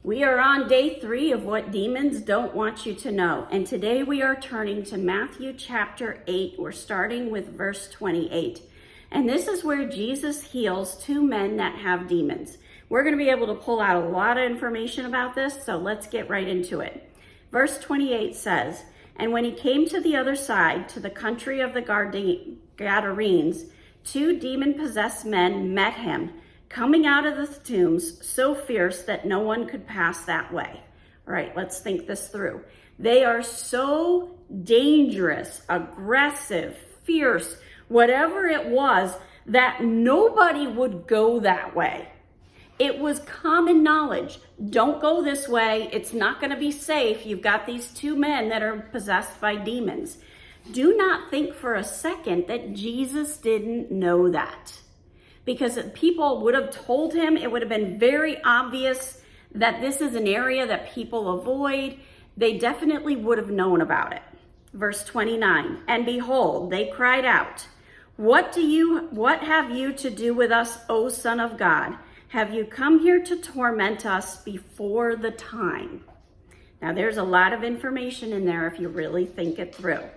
We are on day 3 of what demons don't want you to know. And today we are turning to Matthew chapter 8. We're starting with verse 28. And this is where Jesus heals 2 men that have demons. We're going to be able to pull out a lot of information about this, so let's get right into it. Verse 28 says, "And when he came to the other side, to the country of the Gadarenes, 2 demon-possessed men met him, coming out of the tombs so fierce that no one could pass that way." All right, let's think this through. They are so dangerous, aggressive, fierce, whatever it was, that nobody would go that way. It was common knowledge. Don't go this way. It's not going to be safe. You've got these 2 men that are possessed by demons. Do not think for a second that Jesus didn't know that, because people would have told him. It would have been very obvious that this is an area that people avoid. They definitely would have known about it. Verse 29, "And behold, they cried out, 'What have you to do with us, O Son of God? Have you come here to torment us before the time?'" Now there's a lot of information in there if you really think it through.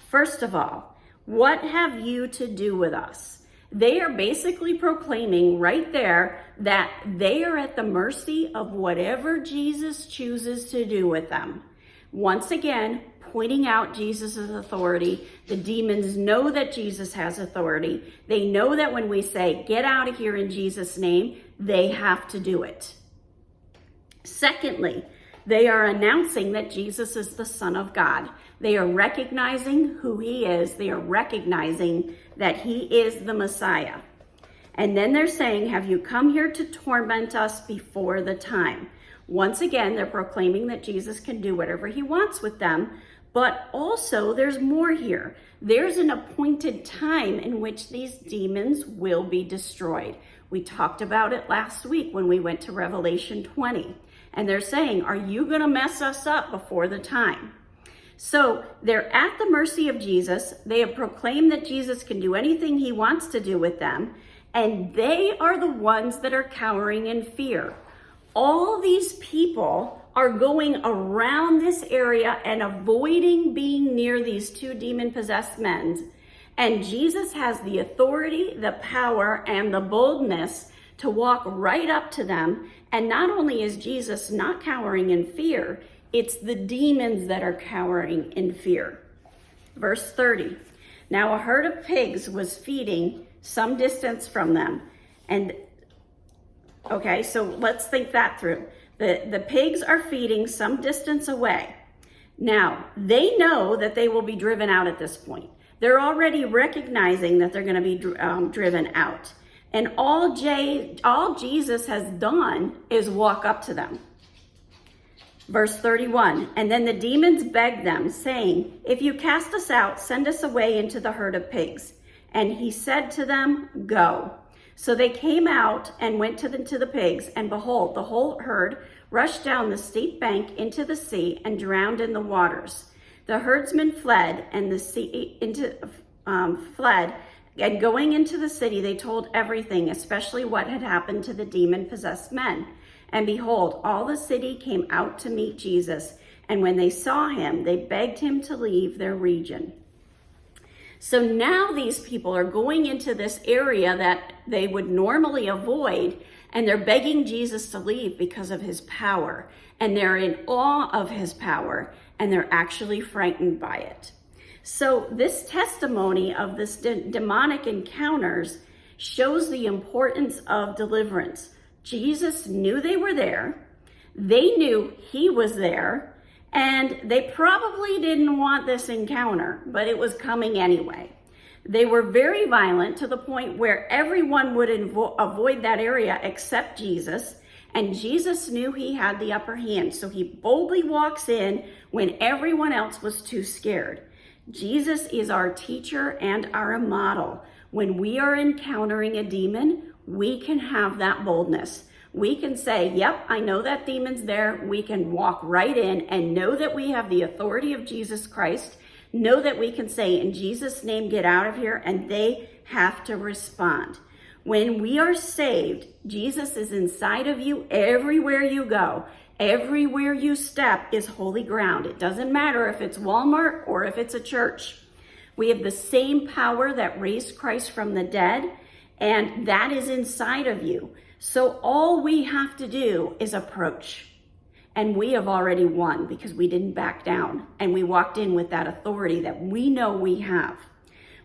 First of all, what have you to do with us? They are basically proclaiming right there that they are at the mercy of whatever Jesus chooses to do with them. Once again, pointing out Jesus' authority. The demons know that Jesus has authority. They know that when we say, "Get out of here in Jesus' name," they have to do it. Secondly, they are announcing that Jesus is the Son of God. They are recognizing who he is. They are recognizing that he is the Messiah. And then they're saying, "Have you come here to torment us before the time?" Once again, they're proclaiming that Jesus can do whatever he wants with them. But also, there's more here. There's an appointed time in which these demons will be destroyed. We talked about it last week when we went to Revelation 20. And they're saying, "Are you going to mess us up before the time?" So they're at the mercy of Jesus. They have proclaimed that Jesus can do anything he wants to do with them. And they are the ones that are cowering in fear. All these people are going around this area and avoiding being near these 2 demon-possessed men. And Jesus has the authority, the power, and the boldness to walk right up to them. And not only is Jesus not cowering in fear, it's the demons that are cowering in fear. Verse 30, "Now a herd of pigs was feeding some distance from them." And okay, so let's think that through. The pigs are feeding some distance away. Now, they know that they will be driven out at this point. They're already recognizing that they're going to be driven out. And all Jesus has done is walk up to them. Verse 31, "And then the demons begged them, saying, 'If you cast us out, send us away into the herd of pigs.' And he said to them, 'Go.' So they came out and went to the pigs, and behold, the whole herd rushed down the steep bank into the sea and drowned in the waters. The herdsmen fled, and and going into the city, they told everything, especially what had happened to the demon-possessed men. And behold, all the city came out to meet Jesus, and when they saw him, they begged him to leave their region." So now these people are going into this area that they would normally avoid, and they're begging Jesus to leave because of his power. And they're in awe of his power, and they're actually frightened by it. So this testimony of this demonic encounters shows the importance of deliverance. Jesus knew they were there. They knew he was there. And they probably didn't want this encounter, but it was coming anyway. They were very violent to the point where everyone would avoid that area except Jesus. And Jesus knew he had the upper hand. So he boldly walks in when everyone else was too scared. Jesus is our teacher and our model. When we are encountering a demon, we can have that boldness. We can say, "Yep, I know that demon's there." We can walk right in and know that we have the authority of Jesus Christ. Know that we can say, "In Jesus' name, get out of here," and they have to respond. When we are saved, Jesus is inside of you everywhere you go. Everywhere you step is holy ground. It doesn't matter if it's Walmart or if it's a church. We have the same power that raised Christ from the dead, and that is inside of you. So all we have to do is approach. And we have already won because we didn't back down. And we walked in with that authority that we know we have.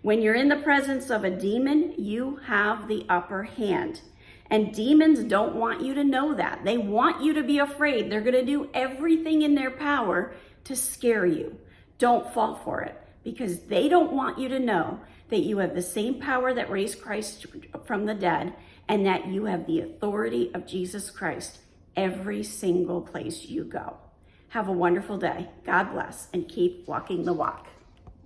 When you're in the presence of a demon, you have the upper hand. And demons don't want you to know that. They want you to be afraid. They're going to do everything in their power to scare you. Don't fall for it, because they don't want you to know that you have the same power that raised Christ from the dead, and that you have the authority of Jesus Christ every single place you go. Have a wonderful day. God bless, and keep walking the walk.